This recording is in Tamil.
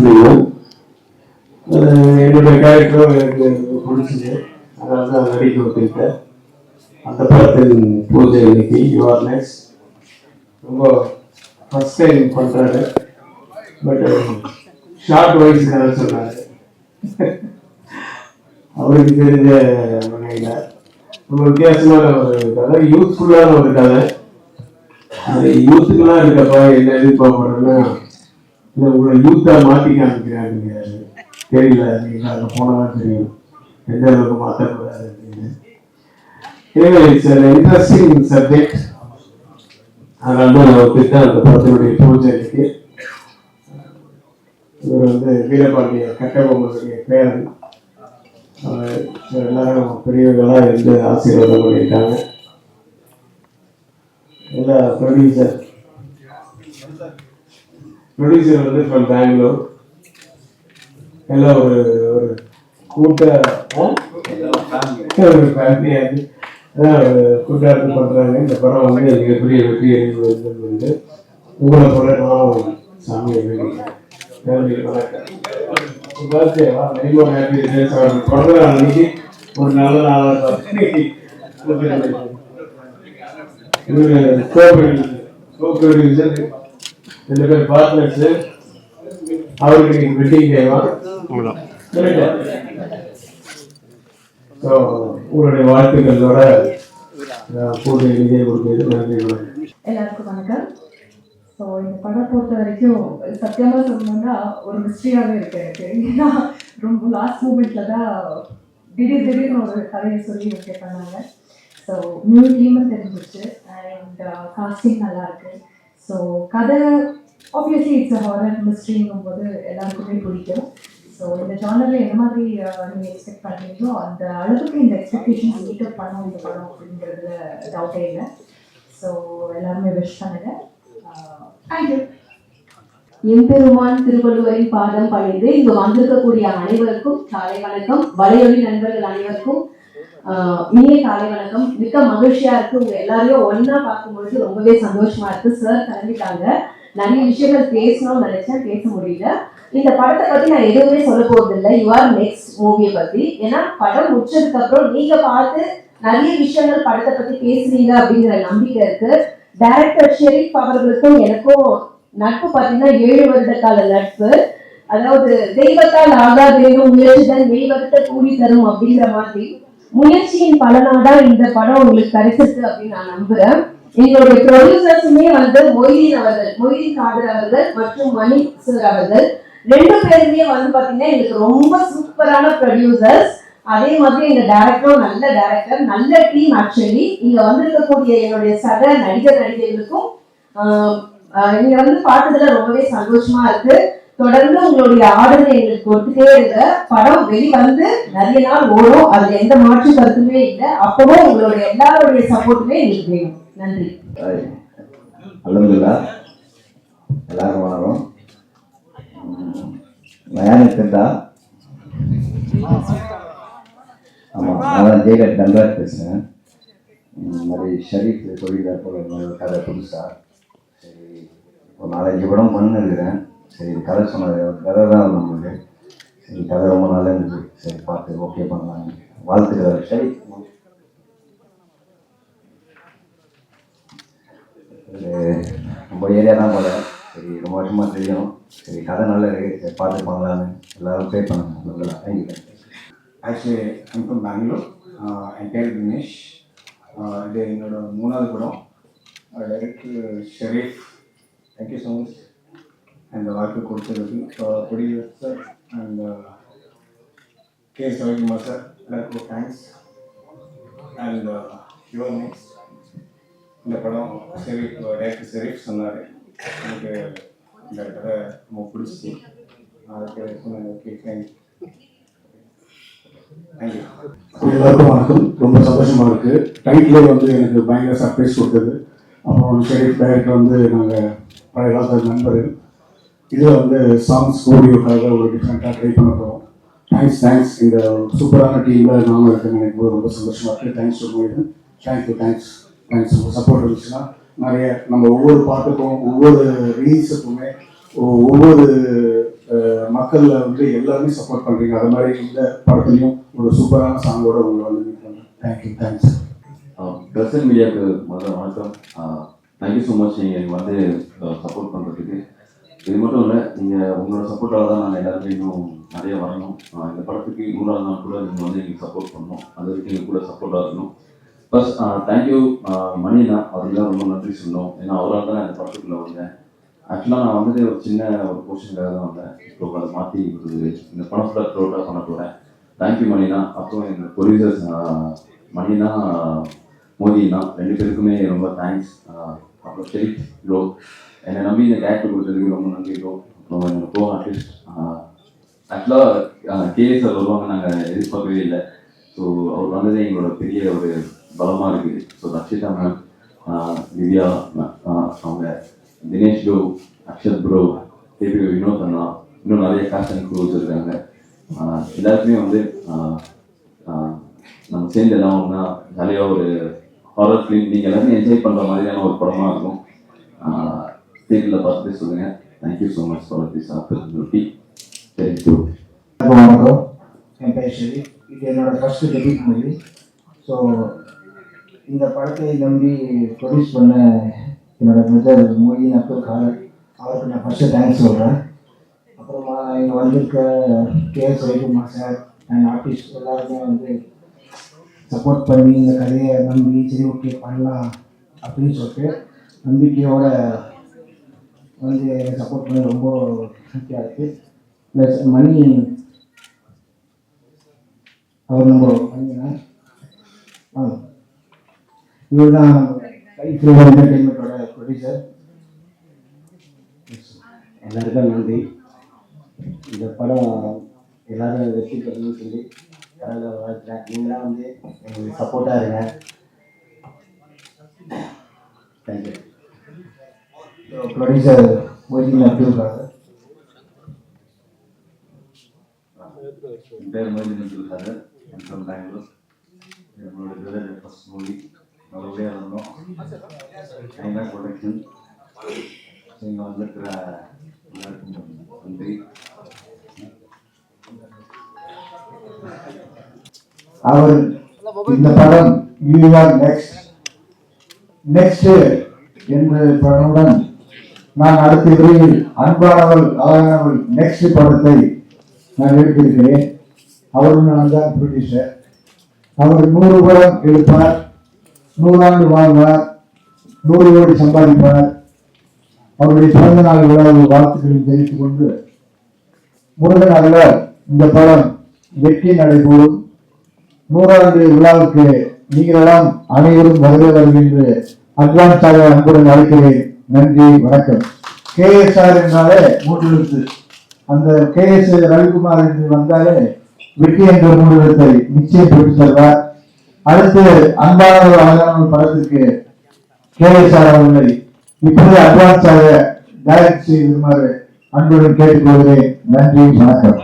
சொல்லிடுவேன். என்னுடைய கேரக்டரும் எனக்கு பிடிச்சிது, அதனால தான் நடிக்க ஒத்துக்கிட்டேன். அந்த படத்தின் பூஜை இன்னைக்கு யுவர் நெக்ஸ்ட் ரொம்ப ஃபர்ஸ்ட் டைம் பண்ணுறாரு. பட் ஷார்ட் வாய்ஸ் கதை சொன்னார், அவருக்கு தெரிஞ்ச வகையில் ரொம்ப வித்தியாசமான ஒரு கதை, யூத்ஃபுல்லான ஒரு கதை. அது யூத்துக்கெல்லாம் இருக்கப்பா என்ன எதிர்பார்ப்படுறேன்னா, இல்லை உங்களை யூத்தாக மாற்றி காமிக்கிறாங்க, தெரியல, நீங்கள் அங்கே போனதான் தெரியும் எந்த அளவுக்கு மாற்றக்கூடாது அப்படின்னு. எனவே இட்ஸ் an interesting சப்ஜெக்ட். அதனால தான் நான் ஒத்துக்கிட்ட அந்த படத்தினுடைய பூஜைக்கு. இவர் வந்து வீரபாண்டிய கட்டபொம்மனுடைய பேரன். எல்லாரும் பெரியவர்களாக இருந்து ஆசீர்வாதம் பண்ணியிருக்காங்க. எல்லா ப்ரொடியூசர் வந்து ஃப்ரம் பெங்களூர். எல்லாம் ஒரு ஒரு ஒரு ஃபேமிலியாக கூட்டாட்டு பண்ணுறாங்க. இந்த படம் வந்து மிகப்பெரிய வெற்றி வந்து உங்களை போல நானும் சாமியை வேண்டிக்கிறேன். அன்னைக்கு ஒரு நல்ல நாளாக ரெண்டு பேர் பார்ட்னர்ஸ், அவருக்கு நீங்க வெட்டிங் செய்வான். உங்களுடைய வாழ்த்துக்களோட பூஜை நிதியை கொடுக்கிறது. நன்றி. எல்லாருக்கும் வணக்கம். ஸோ இந்த படம் பொறுத்த வரைக்கும் சத்தியமாக சொல்லணும்னா ஒரு மிஸ்ட்ரியாகவே இருக்கு எனக்கு. ஏன்னா ரொம்ப லாஸ்ட் மூமெண்ட்டில் தான் திடீர்னு ஒரு கதையை சொல்லி ஓகே பண்ணாங்க. ஸோ நியூ டீமும் தெரிஞ்சிச்சு அண்ட் காஸ்டிங் நல்லா இருக்கு. ஸோ கதை ஆப்வியஸ்லி இட்ஸ் ஹாரர் மிஸ்ட்ரிங்கும் போது எல்லாருக்குமே பிடிக்கும். ஸோ இந்த ஜானரில் என்ன மாதிரி நீங்கள் எக்ஸ்பெக்ட் பண்ணுறீங்களோ அந்த அளவுக்கு இந்த எக்ஸ்பெக்டேஷன்ஸ் மீட் அப் பண்ணோம் இந்த படம் அப்படிங்கிறதுல டவுட்டே இல்லை. ஸோ எல்லாருமே விஷ் பண்ணுங்க. எம்பெருமான் திருவள்ளுவரின் பாதம் பணிந்து இங்கு வந்திருக்கக்கூடிய அனைவருக்கும் காலை வணக்கம். வலையொலி நண்பர்கள் அனைவருக்கும் இனிய காலை வணக்கம். மிக்க மகிழ்ச்சியா இருக்கு, உங்க எல்லாரையும் ஒன்னா பார்க்கும்பொழுது ரொம்பவே சந்தோஷமா இருக்கு. சார் கிளம்பிட்டாங்க, நிறைய விஷயங்கள் பேசணும்னு நினைச்சேன், பேச முடியல. இந்த படத்தை பத்தி நான் எதுவுமே சொல்ல போறது இல்லை, யுவர் நெக்ஸ்ட் மூவியை பத்தி. ஏன்னா படம் முடிச்சதுக்கு அப்புறம் நீங்க பார்த்து நிறைய விஷயங்கள் படத்தை பத்தி பேசுறீங்க அப்படிங்கிற நம்பிக்கை இருக்கு. டைரக்டர் ஷெரீப் அவர்களுக்கும் எனக்கும் நட்பு பார்த்தீங்கன்னா 7 வருட கால நட்பு. அதாவது தெய்வத்தால் ஆகாதேனும் முயற்சிதான் தெய்வத்தை கூடி தரும் அப்படிங்கிற மாதிரி முயற்சியின் பலனாதான் இந்த படம் உங்களுக்கு கிடைச்சிருக்கு அப்படின்னு நான் நம்புறேன். எங்களுடைய ப்ரொடியூசர்ஸுமே வந்து மொய்தீன் காதர் அவர்கள் மற்றும் மணி சார் அவர்கள் 2 பேருமே வந்து பாத்தீங்கன்னா எங்களுக்கு ரொம்ப சூப்பரான ப்ரொடியூசர்ஸ். அதே மாதிரி எங்க டைரக்டரும் நல்ல டைரக்டர், நல்ல டீம். ஆக்சுவலி இங்க வந்திருக்கக்கூடிய என்னுடைய சக நடிகர்களுக்கும் இங்க வந்து பார்த்ததுல ரொம்பவே சந்தோஷமா இருக்கு. தொடர்ந்து உங்களுடைய ஆர்டரை எங்களுக்கு கொடுத்துட்டே இருக்க. படம் வெளிவந்து நிறைய நாள் ஓடும், அதுல எந்த மாற்று கருத்துமே இல்லை. அப்பவும் உங்களுடைய எல்லாருடைய சப்போர்ட்டுமே எங்களுக்கு வேணும். நன்றி. அல்ஹம்துலில்லாஹ். எல்லாரும் வணக்கம். மயானத்தின்டா ஆமாம், நான் ஜெயலலிதா தன்ராஜ் பேசுகிறேன். இந்த மாதிரி ஷரீஃப் சொல்லிட்டார் போல கதை புதுசாக. சரி, ஒரு 4-5 படம் பண்ணிருக்கிறேன். சரி, கதை சொன்னது கதை தான் நம்மளுக்கு. சரி, கதை ரொம்ப நல்லா இருந்துச்சு. சரி, பார்த்து ஓகே பண்ணலாம். வாழ்த்துக்கள் ஷரீஃப். நம்ம ஏரியா தான் போல. சரி, ரொம்ப வருஷமாக தெரியும். சரி, கதை நல்லா இருக்குது. சரி, பார்த்து பண்ணலான்னு எல்லோரும் ப்ரே பண்ணுங்க. நல்லா thank you. Actually, I'm from Bangalore. என் பேர் தினேஷ். இது என்னோட 3வது படம். Director Sharief, thank you so much அந்த வாய்ப்பு கொடுத்ததுக்கு. Producer and K Ravikumar sir, எல்லாருக்கும் தேங்க்ஸ். அண்ட் யுவர் நெக்ஸ்ட் இந்த படம் ஷெரீஃப், டைரக்டர் ஷெரீஃப் சொன்னார். எனக்கு இந்த கதை ரொம்ப பிடிச்சி அதுக்கு சொன்னாங்க. Okay, thank you. எல்லாருக்கும் வணக்கம். ரொம்ப சந்தோஷமாக இருக்குது. டைட்டிலே வந்து எனக்கு பயங்கர சர்ப்ரைஸ் கொடுத்தது. அப்புறம் ஷெரீஃப் டைரக்டர் வந்து நாங்கள் பழைய காலத்தில் நண்பர்கள். இதில் வந்து சாங்ஸ் ஸ்டூடியோக்காக ஒரு டிஃப்ரெண்ட்டாக ட்ரை பண்ண போகிறோம். தேங்க்ஸ். இந்த சூப்பரான டீமில் நானும் இருக்கேன்னு நினைக்கும் ரொம்ப சந்தோஷமாக இருக்குது. தேங்க்ஸ் சொல்லுங்கள். தேங்க்ஸ். உங்கள் சப்போர்ட் இருந்துச்சுன்னா நிறைய நம்ம ஒவ்வொரு பாட்டுக்கும் ஒவ்வொரு ரீல்ஸுக்குமே ஒவ்வொரு மக்கள் வந்து எல்லாருமே சப்போர்ட் பண்றீங்க. அது மாதிரி இந்த படத்துலையும் ஒரு சூப்பரான சாங்கோட உங்களை வந்து மீட் பண்ணுறேன். Thank you, thanks. பிரசன்ட் மீடியாவுக்கு முதல்ல வணக்கம். தேங்க்யூ ஸோ மச் நீங்கள் எனக்கு வந்து சப்போர்ட் பண்ணுறதுக்கு. இது மட்டும் இல்லை, நீங்கள் உங்களோட சப்போர்ட்டால் தான் நாங்கள் எல்லாருமே இன்னும் நிறைய வரணும். இந்த படத்துக்கு 100ஆவது நாள் கூட நீங்கள் வந்து எங்களுக்கு சப்போர்ட் பண்ணணும். அது வரைக்கும் எங்களுக்கு கூட சப்போர்ட்டாக இருக்கணும். ப்ளஸ் தேங்க்யூ மணினா, அவருக்கு தான் ரொம்ப நன்றி சொல்லணும். ஏன்னா அவரால் தான் இந்த படத்துக்குள்ளே வந்தேன். ஆக்சுவலாக நான் வந்து ஒரு சின்ன ஒரு போர்ஷனுக்காக தான் வந்தேன். இப்போ அதை மாற்றி இந்த படத்தில் த்ரோட்டாக பண்ண போகிறேன். தேங்க்யூ மணினா. அப்புறம் எங்கள் ப்ரொடியூசர்ஸ் மணினா, மோதினா, 2 பேருக்குமே ரொம்ப தேங்க்ஸ். அப்புறம் ஷெரீஃப் ப்ரோ, என்னை நம்பி இந்த கேரக்டர் கொடுத்ததுக்கு ரொம்ப நன்றி ப்ரோ. அப்புறம் எங்கள் ப்ரோ ஆர்டிஸ்ட் ஆக்சுவலாக கேஎஸ் சார் வருவாங்க நாங்கள் எதிர்பார்க்கவே இல்லை. ஸோ அவர் வந்ததே எங்களோட பெரிய ஒரு பலமாக இருக்குது. ஸோ ரக்ஷிதா மேம், திவ்யா அவங்க, Dinesh bro, Akshat bro, KP Vinod அண்ணா, இன்னும் நிறைய காஸ்ட் அண்ட் க்ரூஸ் இருக்காங்க. எல்லாருக்குமே வந்து நம்ம சேர்ந்து எல்லாம் ஒன்றா ஜாலியாக ஒரு ஹாரர் ஃபிலிம் நீங்கள் எல்லாருமே என்ஜாய் பண்ணுற மாதிரியான ஒரு படமாக இருக்கும். தேட்டரில் பார்த்துட்டு சொல்லுங்கள். Thank you so much for this opportunity. Thank you. வணக்கம், என் பேர் ஷெரீஃப். இது என்னோட ஃபர்ஸ்ட் டெபியூட் மூவி. ஸோ இந்த படத்தை நம்பி ப்ரொடியூஸ் பண்ண என்னோட பிரதர் மொய்தீன் அப்துல் காதர், அவருக்கு நான் ஃபஸ்ட்டு தேங்க்ஸ் சொல்கிறேன். அப்புறமா இங்கே வந்திருக்க KS Ravikumar sir and artist எல்லாருமே வந்து சப்போர்ட் பண்ணி இந்த கதையை நம்பி சரி ஓகே பண்ணலாம் அப்படின்னு சொல்லிட்டு நம்பிக்கையோட வந்து சப்போர்ட் பண்ணி ரொம்ப ஹாப்பியாக இருக்குது. ப்ளஸ் மணி, அவர் நம்ம பண்ணிங்கன்னா இவர் தான் லைஃப் என்டர்டெயின்மெண்ட்டோட ப்ரொடியூசர். எல்லாருக்கும் நன்றி. இந்த படம் எல்லாரும் வெற்றி பெறணும்னு சொல்லி கடவுளை வாழ்த்துறேன். நீங்களாம் வந்து எங்களுக்கு சப்போர்ட்டாக இருங்க. தேங்க்யூ. ப்ரொடியூசர் மொய்தீன் அப்துல் காதர். என் பேர் மொய்தீன் அப்துல் காதர், ஃப்ரம் பெங்களூர். என்னோட பிரதர் ஃபர்ஸ்ட் மூவி நல்லபடியாக இருந்தோம். ஐநாக் ப்ரொடக்ஷன். இங்கே வந்துருக்கிற எல்லாருக்கும் நன்றி. அவர் இந்த படம் யூஆர் நெக்ஸ்ட் என்ற படமுடன் நான் அடுத்த விரைவில் அன்பானவள் அழகானவள் நெக்ஸ்ட் படத்தை நான் எடுத்திருக்கிறேன். அவரும் நான் தான் ப்ரொடியூசர். அவர் 100 படம் எடுப்பார், 100 ஆண்டு வாழ்வார், 100 கோடி சம்பாதிப்பார். அவருடைய பிறந்த நாள் விழாவில் வாழ்த்துக்களை தெரிவித்துக் கொண்டு முருகன் அருளால் இந்த படம் வெற்றி நடைபெறும். 100ஆண்டு விழாவுக்கு நீங்களெல்லாம் அனைவரும் வருகை வருகின்ற அட்வான்ஸாக அன்புடன் அழைக்கிறேன். நன்றி, வணக்கம். கேஎஸ்ஆர் என்றாலே 3 எழுத்து. அந்த கேஎஸ் ரவிக்குமார் என்று வந்தாலே வெற்றி என்ற 3 எழுத்தை நிச்சயம் பெற்று செல்வார். அடுத்து அன்பானவர் அழகானவர் படத்திற்கு கேஎஸ்ஆர் அவர்களை இப்போது அட்வான்ஸாக டைரக்ட் செய்யுமாறு அன்புடன் கேட்டுக்கொள்கிறேன். நன்றி, வணக்கம்.